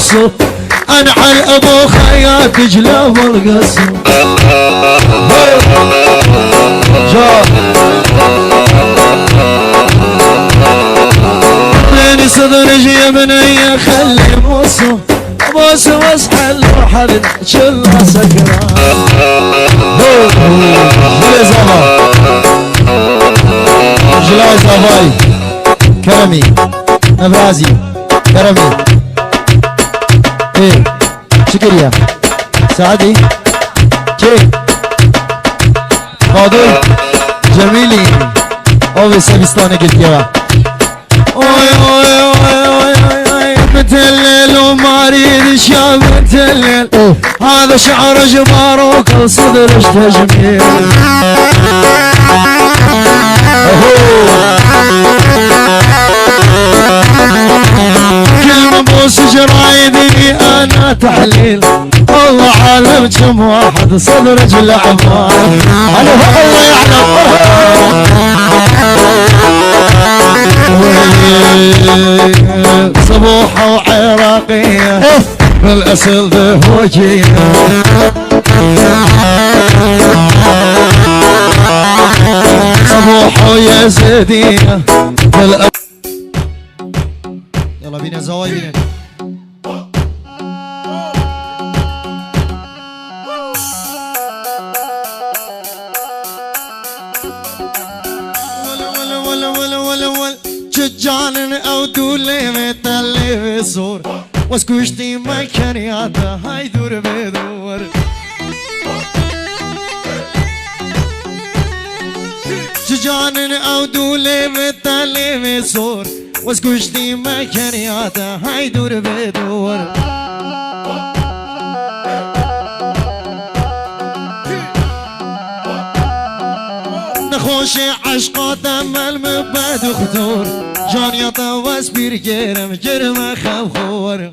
موصل انعل ابو خياط جلاب القصر بين صدرك يا بنية خلي موصل بوس واصحى الروح كلها سكران جلاي زافاي كرمي ابرازي كرمي ايه شكريا سعدي كيف فاضل جميلي اوه سبستاني قلت يا اوي اوي اوي اوي بنت الليل وما اريد شاب بنت الليل هذا شعر جباروك وصدرش تجميل كلمة بوس جرايدي انا تحليل الله عالم كم واحد صدرج العبان انا الله يعلم صبوحة وعراقية بالاصل ذهوجية صبوحة ويزيدية يلا بينا زواي بينا جانن او دولي متلي بصور واسكوشتي مكانياتا هاي دور بدور جانن او دولي متلي بصور واسكوشتي مكانياتا هاي دور بدور نخوش عشقات امل مباد خطور جان يطا واسبير جرم خاف خور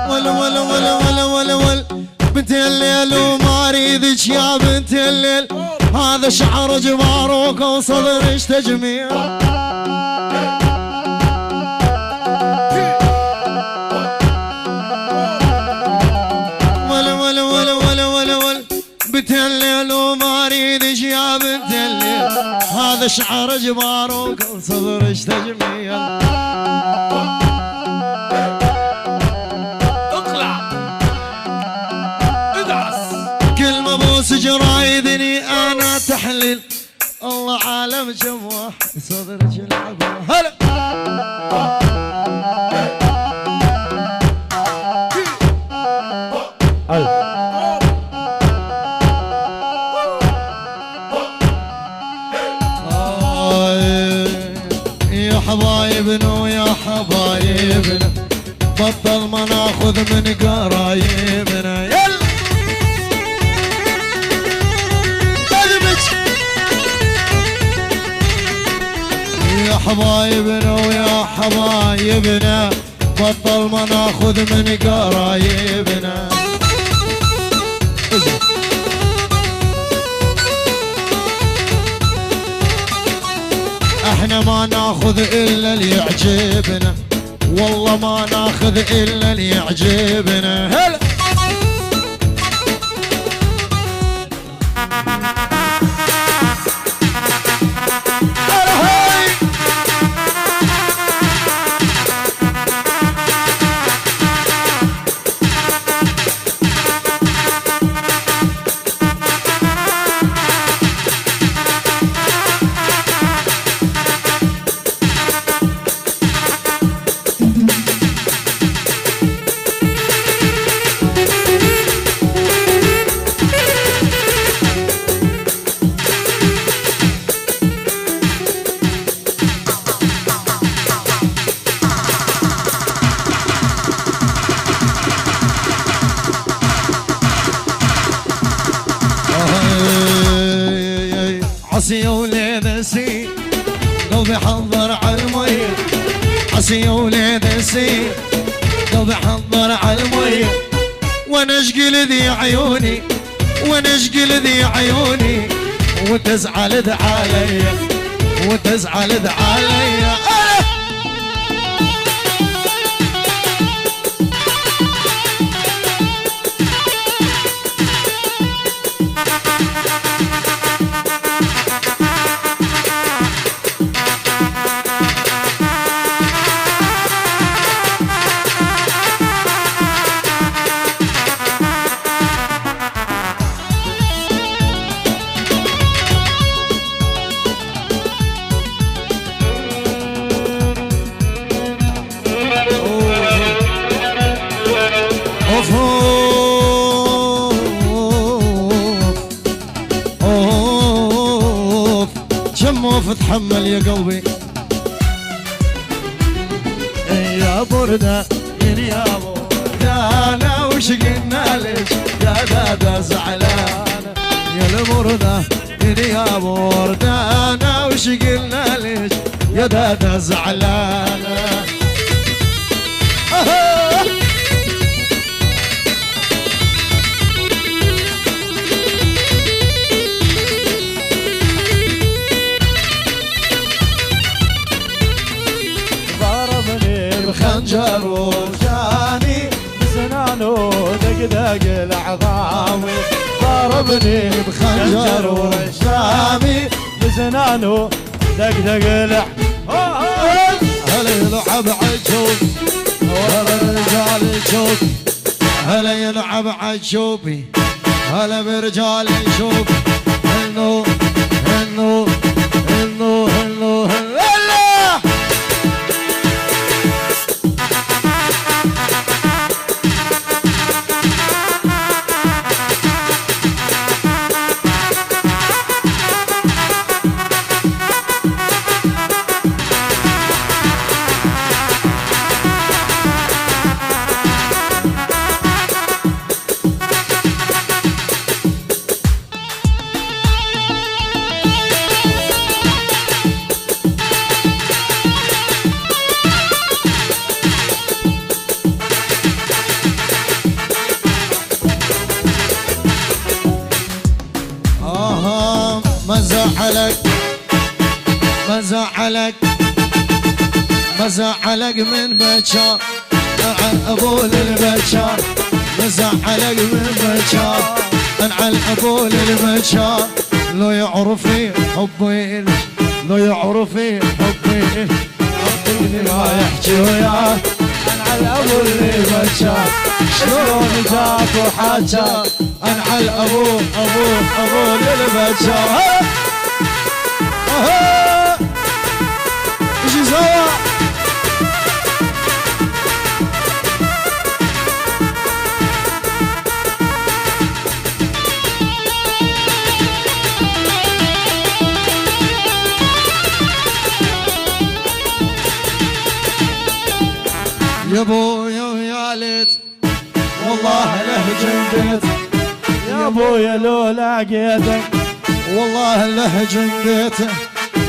ولا ولا ولا ولا ولا ولا بنت الليل وما اريدك يا بنت الليل هذا شعر جباروك وصدرش تجميل بنت الليل وما اريدش يا بنت الليل هذا شعر جباروك وصدرش تجميل اقلع ادعس كلمة بوس جرايدني انا تحليل الله عالم كم واحد صدرش العبا هلا حبايبنا ويا حبايبنا بطل ما ناخذ من قرايبنا يلا يا حبايبنا ويا حبايبنا بطل ما ناخذ من قرايبنا احنا ما ناخذ الا اللي يعجبنا والله ما ناخذ الا اللي يعجبنا هلا عصي وليد السين قلبي حضر على المية عصي وليد السين قلبي حضر على المية وانا اشقل ذي عيوني وانا اشقل ذي عيوني وتزعل علي وتزعل علي. فتحمل يا قلبي يا بردة يا بردة وش قلنا لك يا دادا زعلانة يا البردة يا بردة وش قلنا لك يا دادا زعلانة. بخنجر وجاني بسنانه دقدق العظامي ضربني بخنجر وجاني بسنانه دقدق العظامي. هلا يلعب عجوب ولا الرجال يشوف هلا يلعب عجوبي هلا برجال يشوف هنو هنو هنو هنو هنو. ما زعلك من بشار ابو للبشار ما زعلك من بشار انعل ابو للبشار لو يعرفي حبي لو يعرفي حبي ما يحكي وياه انعل ابو للبشار شلون جاك وحاجة انعل ابو للبشار. اجي سوا يا بويا ويا ليت والله لهجن بيت يا بويا لو لقيتك والله لهجن بيته.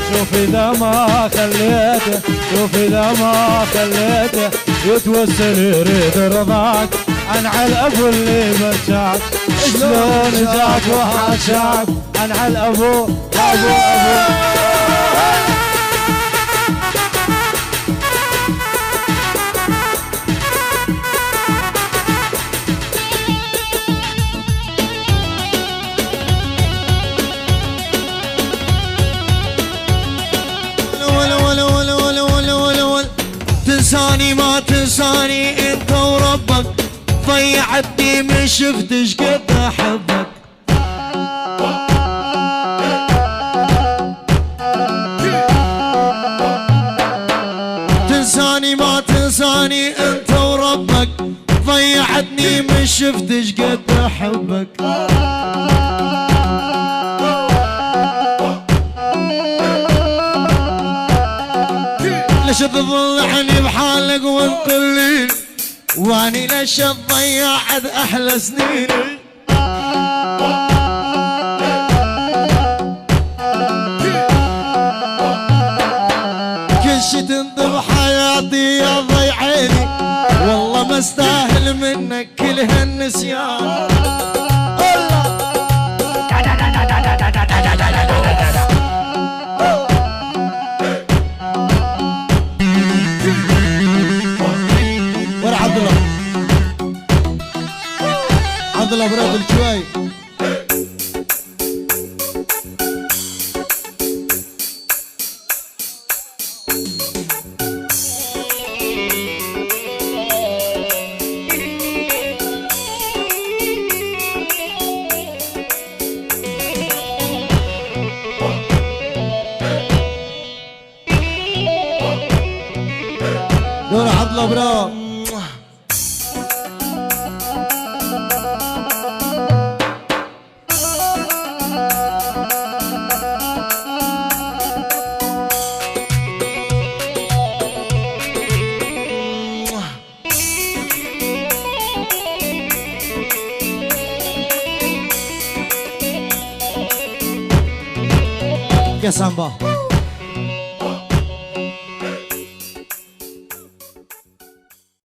شوف اذا ما خليته شوف اذا ما خليته يتوسل يريد رضاك انعى الابو اللي بجاك شلون جاك وحاشاك انعى الابو ابو تنساني ما تنساني انت وربك ضيعتني ما شفتش قد احبك. تنساني ما تنساني انت وربك ضيعتني ما شفتش قد احبك. ليش تظل عني بحالك وانطلين واني ليش ضيعت احلى سنيني. كل شي تنذب حياتي يا ضيعيني والله ما استاهل منك كل هالنسيان. برا Samba.